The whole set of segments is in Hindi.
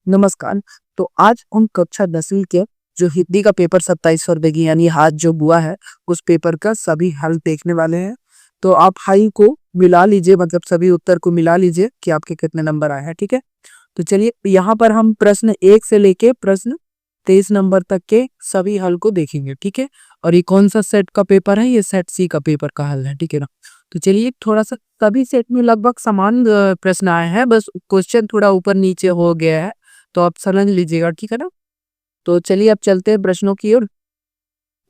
नमस्कार। तो आज हम कक्षा 10वीं के जो हिंदी का पेपर 2700 रुपए की यानी हाथ जो बुआ है उस पेपर का सभी हल देखने वाले हैं। तो आप हाई को मिला लीजिए, मतलब सभी उत्तर को मिला लीजिए कि आपके कितने नंबर आए हैं। ठीक है, तो चलिए यहाँ पर हम प्रश्न 1 से लेके प्रश्न 23 नंबर तक के सभी हल को देखेंगे। ठीक है, और ये कौन सा सेट का पेपर है? ये सेट सी का पेपर का हल है। ठीक है ना, तो चलिए थोड़ा सा सभी सेट में लगभग समान प्रश्न आए हैं, बस क्वेश्चन थोड़ा ऊपर नीचे हो गया है, तो आप समझ लीजिएगा। ठीक है ना, तो चलिए अब चलते हैं प्रश्नों की ओर।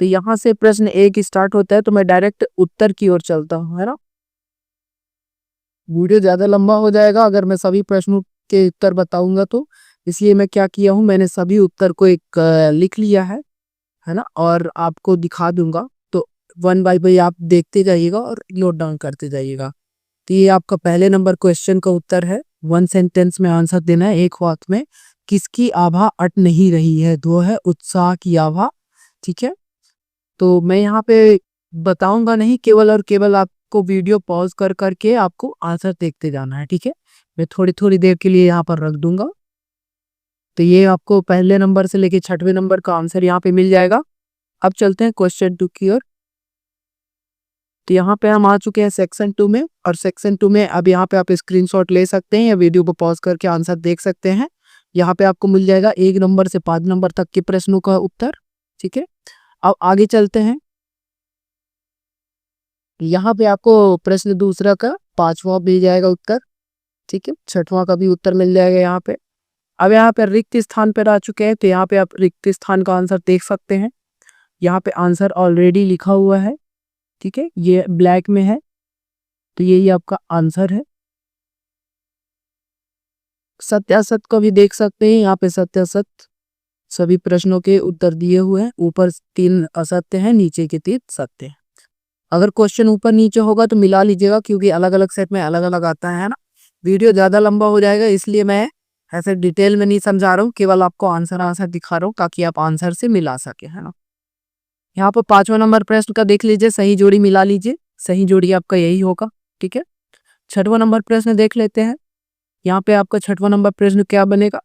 तो यहाँ से प्रश्न 1 स्टार्ट होता है, तो मैं डायरेक्ट उत्तर की ओर चलता हूँ, है ना। वीडियो ज्यादा लंबा हो जाएगा अगर मैं सभी प्रश्नों के उत्तर बताऊंगा, तो इसलिए मैं क्या किया हूँ, मैंने सभी उत्तर को एक लिख लिया है ना, और आपको दिखा दूंगा। तो वन बाय वन आप देखते जाइएगा और नोट डाउन करते जाइएगा। तो ये आपका पहले नंबर क्वेश्चन का उत्तर है। वन सेंटेंस में आंसर देना है, एक वाक्य में। किसकी आभा अट नहीं रही है? दो है उत्साह की आभा। ठीक है, तो मैं यहाँ पे बताऊंगा नहीं, केवल और केवल आपको वीडियो पॉज कर करके आपको आंसर देखते जाना है। ठीक है, मैं थोड़ी थोड़ी देर के लिए यहाँ पर रख दूंगा। तो ये आपको पहले नंबर से लेके 6वें नंबर का आंसर यहाँ पे मिल जाएगा। अब चलते हैं क्वेश्चन 2 की ओर। तो यहाँ पे हम आ चुके हैं सेक्शन 2 में, और सेक्शन 2 में अब यहाँ पे आप स्क्रीनशॉट ले सकते हैं या वीडियो को पॉज करके आंसर देख सकते हैं। यहाँ पे आपको मिल जाएगा 1 नंबर से 5 नंबर तक के प्रश्नों का उत्तर। ठीक है, अब आगे चलते हैं। यहाँ पे आपको प्रश्न दूसरा का 5वां मिल जाएगा उत्तर। ठीक है, 6वां का भी उत्तर मिल जाएगा यहाँ पे। अब यहाँ पे रिक्त स्थान पर आ चुके हैं, तो यहाँ पे आप रिक्त स्थान का आंसर देख सकते हैं। यहाँ पे आंसर ऑलरेडी लिखा हुआ है। ठीक है, ये ब्लैक में है, तो यही आपका आंसर है। सत्यासत को भी देख सकते हैं, यहाँ पे सत्यासत सभी प्रश्नों के उत्तर दिए हुए हैं। ऊपर 3 असत्य हैं, नीचे के 3 सत्य हैं। अगर क्वेश्चन ऊपर नीचे होगा तो मिला लीजिएगा, क्योंकि अलग अलग सेट में अलग अलग आता है ना। वीडियो ज्यादा लंबा हो जाएगा, इसलिए मैं ऐसे डिटेल में नहीं समझा रहा हूँ, केवल आपको आंसर दिखा रहा हूँ ताकि आप आंसर से मिला सके, है ना। यहाँ पर 5वां नंबर प्रश्न का देख लीजिए, सही जोड़ी मिला लीजिए। सही जोड़ी आपका यही होगा। ठीक है, 6वां नंबर प्रश्न देख लेते हैं। यहाँ पे आपका 6वां नंबर प्रश्न क्या बनेगा?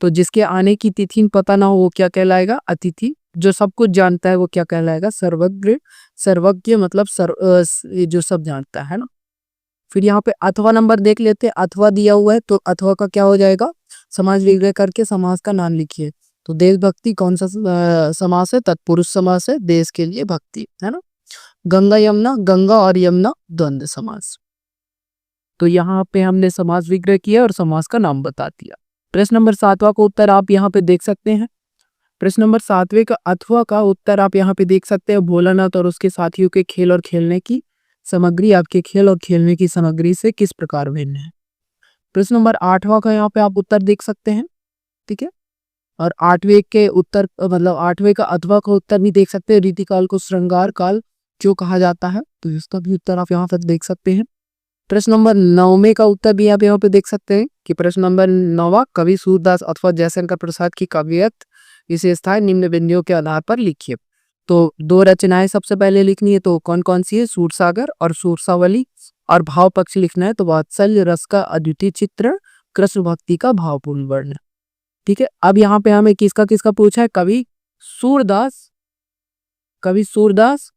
तो जिसके आने की तिथि पता ना हो वो क्या कहलाएगा? अतिथि। जो सब कुछ जानता है वो क्या कहलाएगा? सर्वज्ञ। सर्वज्ञ मतलब ये जो सब जानता है ना। फिर यहाँ पे अथवा नंबर देख लेते हैं। अथवा दिया हुआ है, तो अथवा का क्या हो जाएगा? समाज विग्रह करके समाज का नाम लिखिए। तो देशभक्ति कौन सा समास है? तत्पुरुष समास है। देश के लिए भक्ति, है ना। गंगा यमुना, गंगा और यमुना द्वंद्व समास। तो यहाँ पे हमने समास विग्रह किया और समास का नाम बता दिया। प्रश्न नंबर 7वां का उत्तर आप यहाँ पे देख सकते हैं। प्रश्न नंबर 7वें का अथवा का उत्तर आप यहाँ पे देख सकते हैं। भोलानाथ और उसके साथियों के खेल और खेलने की सामग्री आपके खेल और खेलने की सामग्री से किस प्रकार भिन्न है? प्रश्न नंबर 8वां का यहाँ पे आप उत्तर देख सकते हैं। ठीक है, और 8वें के उत्तर मतलब 8वें का अथवा का उत्तर भी देख सकते हैं। रीतिकाल को श्रृंगार काल क्यों कहा जाता है? तो इसका भी उत्तर आप यहाँ पर देख सकते हैं। प्रश्न नंबर 9वें का उत्तर भी आप यहाँ पे देख सकते हैं कि प्रश्न नंबर 9वां, कवि सूरदास अथवा जयशंकर प्रसाद की काव्यत विशेषताएं निम्न बिंदुओं के आधार पर लिखिए। तो 2 रचनाएं सबसे पहले लिखनी है, तो कौन कौन सी है? सूरसागर और सूरसावली। और भाव पक्ष लिखना है, तो वात्सल्य रस का अद्वितीय चित्र, कृष्ण भक्ति का भावपूर्ण वर्णन। ठीक है, अब यहाँ पे हमें किसका किसका पूछा है? कवि सूरदास, कवि सूरदास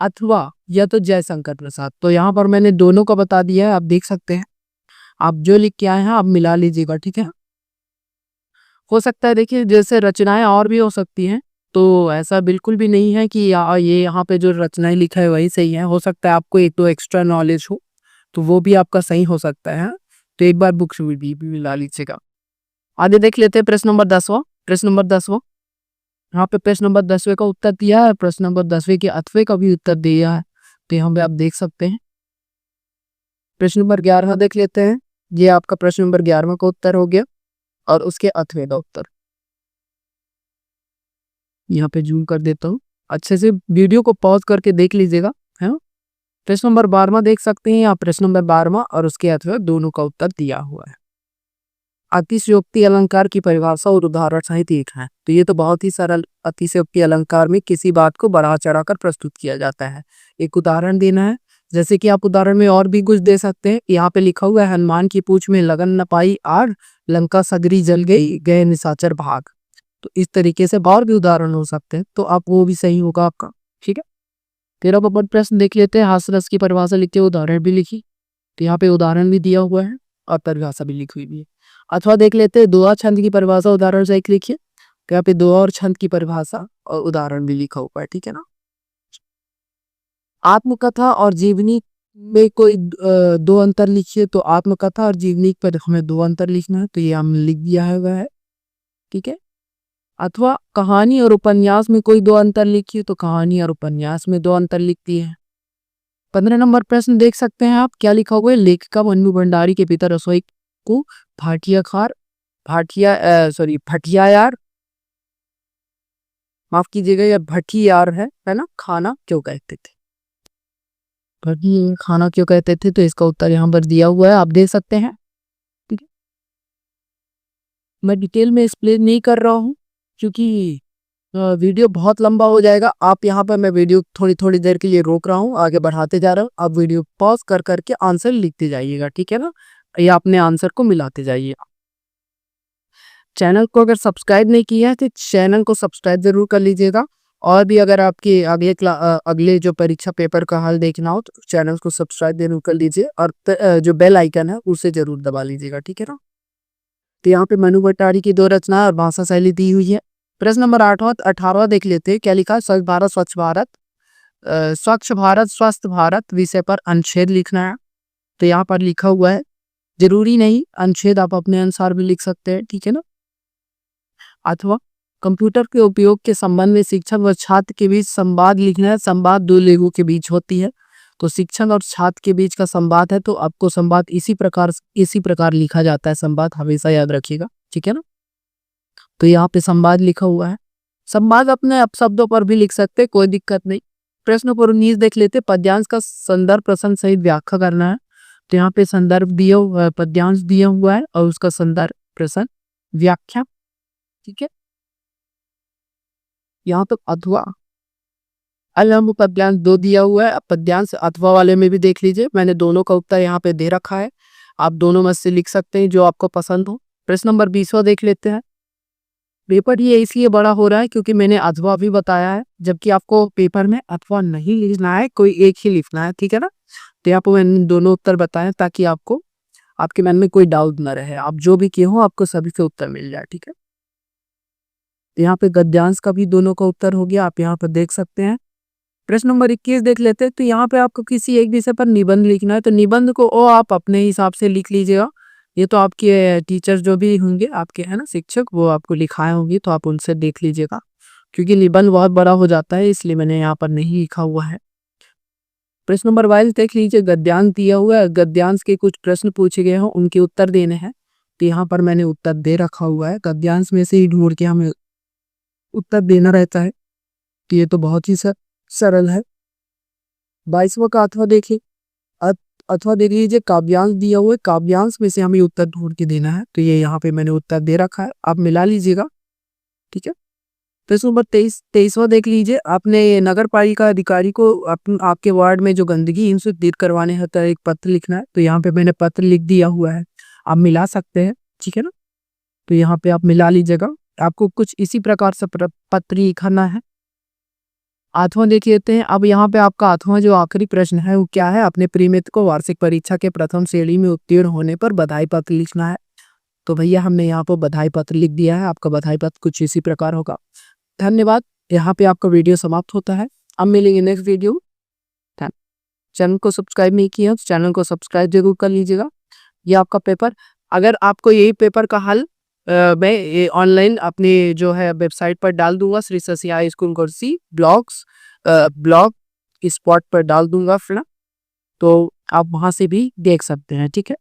अथवा या तो जयशंकर प्रसाद। तो यहाँ पर मैंने दोनों का बता दिया है, आप देख सकते हैं। आप जो लिख के आए हैं आप मिला लीजिएगा। ठीक है, हो सकता है देखिए जैसे रचनाएं और भी हो सकती हैं, तो ऐसा बिल्कुल भी नहीं है कि ये यहाँ पे जो रचनाएं लिखा है वही सही है। हो सकता है आपको एक दो एक्स्ट्रा नॉलेज हो, तो वो भी आपका सही हो सकता है। तो एक बार बुक्स भी मिला लीजिएगा। आगे देख लेते हैं प्रश्न नंबर 10वां। प्रश्न नंबर 10वां, यहाँ पे प्रश्न नंबर 10वें का उत्तर दिया है। प्रश्न नंबर 10वें के अथवे का भी उत्तर दिया है, तो यहाँ पे आप देख सकते हैं। प्रश्न नंबर 11 देख लेते हैं। ये आपका प्रश्न नंबर 11वां का उत्तर हो गया, और उसके अथवे का उत्तर यहाँ पे जूम कर देता हूँ। अच्छे से वीडियो को पॉज करके देख लीजिएगा, है ना। प्रश्न नंबर 12वां देख सकते हैं आप। प्रश्न नंबर 12वां और उसके अथवे दोनों का उत्तर दिया हुआ है। अतिशयोक्ति अलंकार की परिभाषा और उदाहरण सहित एक है। तो ये तो बहुत ही सरल। अतिशयोक्ति अलंकार में किसी बात को बढ़ा चढ़ाकर प्रस्तुत किया जाता है। एक उदाहरण देना है, जैसे कि आप उदाहरण में और भी कुछ दे सकते हैं। यहाँ पे लिखा हुआ है हनुमान की पूंछ में लगन न पाई आग, लंका सगरी जल गई गए निशाचर भाग। तो इस तरीके से और भी उदाहरण हो सकते हैं, तो आप वो भी सही होगा आपका। ठीक है, 13 नंबर प्रश्न देख लेते हैं। हास्यरस की परिभाषा लिखते हुए उदाहरण भी लिखी। तो यहाँ पे उदाहरण भी दिया हुआ है और परिभाषा भी लिखी हुई भी है। अथवा देख लेते हैं दोहा छंद की परिभाषा उदाहरण से एक लिखिए। तो यहाँ पे दोहा और छंद की परिभाषा और उदाहरण भी लिखा हुआ है। ठीक है ना। आत्मकथा और जीवनी में कोई दो अंतर लिखिए। तो आत्मकथा और जीवनी पर हमें दो अंतर लिखना है, तो ये हमने लिख दिया है वह है। ठीक है। अथवा कहानी और उपन्यास में कोई दो अंतर लिखिए। तो कहानी और उपन्यास में दो अंतर लिख दिए हैं। 15 नंबर प्रश्न देख सकते हैं आप, क्या लिखा हुआ है। लेखिका मन्नू भंडारी के पिता रसोई को भटियायार, माफ कीजिएगा, यह भटियार है ना, खाना क्यों कहते थे। खाना क्यों कहते थे, तो इसका उत्तर यहाँ पर दिया हुआ है, आप देख सकते हैं। ठीक है, मैं डिटेल में एक्सप्लेन नहीं कर रहा हूँ क्योंकि वीडियो बहुत लंबा हो जाएगा। आप यहाँ पर मैं वीडियो थोड़ी थोड़ी देर के लिए रोक रहा हूँ, आगे बढ़ाते जा रहा हूँ। आप वीडियो पॉज कर करके आंसर लिखते जाइएगा। ठीक है ना, या अपने आंसर को मिलाते जाइए। चैनल को अगर सब्सक्राइब नहीं किया है तो चैनल को सब्सक्राइब जरूर कर लीजिएगा। और भी अगर आपके अगले जो परीक्षा पेपर का हल देखना हो तो चैनल को सब्सक्राइब जरूर कर लीजिए और जो बेल आइकन है उसे जरूर दबा लीजिएगा। ठीक है ना। तो यहाँ पे मनु भट्टारी की दो रचना और भाषा शैली दी हुई है। प्रश्न नंबर 18वां देख लेते हैं, क्या लिखा है। स्वच्छ भारत स्वस्थ भारत विषय पर अनुच्छेद लिखना है। तो यहाँ पर लिखा हुआ है, जरूरी नहीं, अनुच्छेद आप अपने अनुसार भी लिख सकते हैं। ठीक है ना। अथवा कंप्यूटर के उपयोग के संबंध में शिक्षक व छात्र के बीच संवाद लिखना है। संवाद दो लोगों के बीच होती है, तो शिक्षक और छात्र के बीच का संवाद है, तो आपको संवाद इसी प्रकार लिखा जाता है। संवाद हमेशा याद रखिएगा। ठीक है ना। तो यहाँ पे संवाद लिखा हुआ है। संवाद अपने शब्दों पर भी लिख सकते, कोई दिक्कत नहीं। प्रश्न पर 19 देख लेते, पद्यांश का संदर्भ प्रसंग सहित व्याख्या करना है। तो यहाँ पे संदर्भ दिया हुआ है, पद्यांश दिया हुआ है और उसका संदर्भ प्रसंग व्याख्या। ठीक है, यहाँ तो अथवा अलम पद्यांश दो दिया हुआ है। पद्यांश अथवा वाले में भी देख लीजिए, मैंने दोनों का उत्तर यहाँ पे दे रखा है। आप दोनों में से लिख सकते हैं जो आपको पसंद हो। प्रश्न नंबर 20वां देख लेते हैं। पेपर ये इसलिए बड़ा हो रहा है क्योंकि मैंने अथवा भी बताया है, जबकि आपको पेपर में अथवा नहीं लिखना है, कोई एक ही लिखना है। ठीक है ना। तो यहाँ पर मैंने दोनों उत्तर बताए ताकि आपको आपके मन में कोई डाउट ना रहे, आप जो भी किए हो आपको सभी के उत्तर मिल जाए। ठीक है, यहाँ पे गद्यांश का भी दोनों का उत्तर हो गया, आप यहाँ पर देख सकते हैं। प्रश्न नंबर 21 देख लेते हैं। तो यहाँ पे आपको किसी एक विषय पर निबंध लिखना है, तो निबंध को आप अपने हिसाब से लिख लीजिएगा। ये तो आपके टीचर जो भी होंगे आपके, है ना, शिक्षक, वो आपको लिखाए होंगे, तो आप उनसे देख लीजिएगा। क्योंकि निबंध बहुत बड़ा हो जाता है, इसलिए मैंने यहाँ पर नहीं लिखा हुआ है। प्रश्न नंबर 22 देख लीजिए, गद्यांश दिया हुआ है। गद्यांश के कुछ प्रश्न पूछे गए हैं, उनके उत्तर देने हैं। तो यहाँ पर मैंने उत्तर दे रखा हुआ है, गद्यांश में से ही ढूंढ के हमें उत्तर देना रहता है। तो ये तो बहुत ही सरल है। 22वां का अथवा देखिए। अथवा देख लीजिए, काव्यांश दिया हुआ है, काव्यांश में से हमें उत्तर ढूंढ के देना है। तो ये यहाँ पे मैंने उत्तर दे रखा है, आप मिला लीजिएगा। ठीक है, प्रश्न नंबर 23वां देख लीजिए। आपने नगर पालिका अधिकारी को आपके वार्ड में जो गंदगी इनसे दूर करवाने होता है, एक पत्र लिखना है। तो यहाँ पे मैंने पत्र लिख दिया हुआ है, आप मिला सकते हैं। ठीक है ना, तो यहाँ पे आप मिला लीजिएगा। आपको कुछ इसी प्रकार से पत्र लिखना है। आठवां देख लेते हैं। अब यहाँ पे आपका आठवां जो आखिरी प्रश्न है वो क्या है। अपने प्रिय मित्र को वार्षिक परीक्षा के प्रथम श्रेणी में उत्तीर्ण होने पर बधाई पत्र लिखना है। तो भैया हमने यहाँ पर बधाई पत्र लिख दिया है, आपका बधाई पत्र कुछ इसी प्रकार होगा। धन्यवाद, यहाँ पे आपका वीडियो समाप्त होता है। अब मिलेंगे नेक्स्ट वीडियो। चैनल को सब्सक्राइब नहीं किया तो चैनल को सब्सक्राइब जरूर कर लीजिएगा। ये आपका पेपर, अगर आपको यही पेपर का हल मैं ऑनलाइन अपनी जो है वेबसाइट पर डाल दूंगा, श्री शशि हाई स्कूल कुर्सी ब्लॉग स्पॉट पर डाल दूंगा फिर, तो आप वहां से भी देख सकते हैं। ठीक है।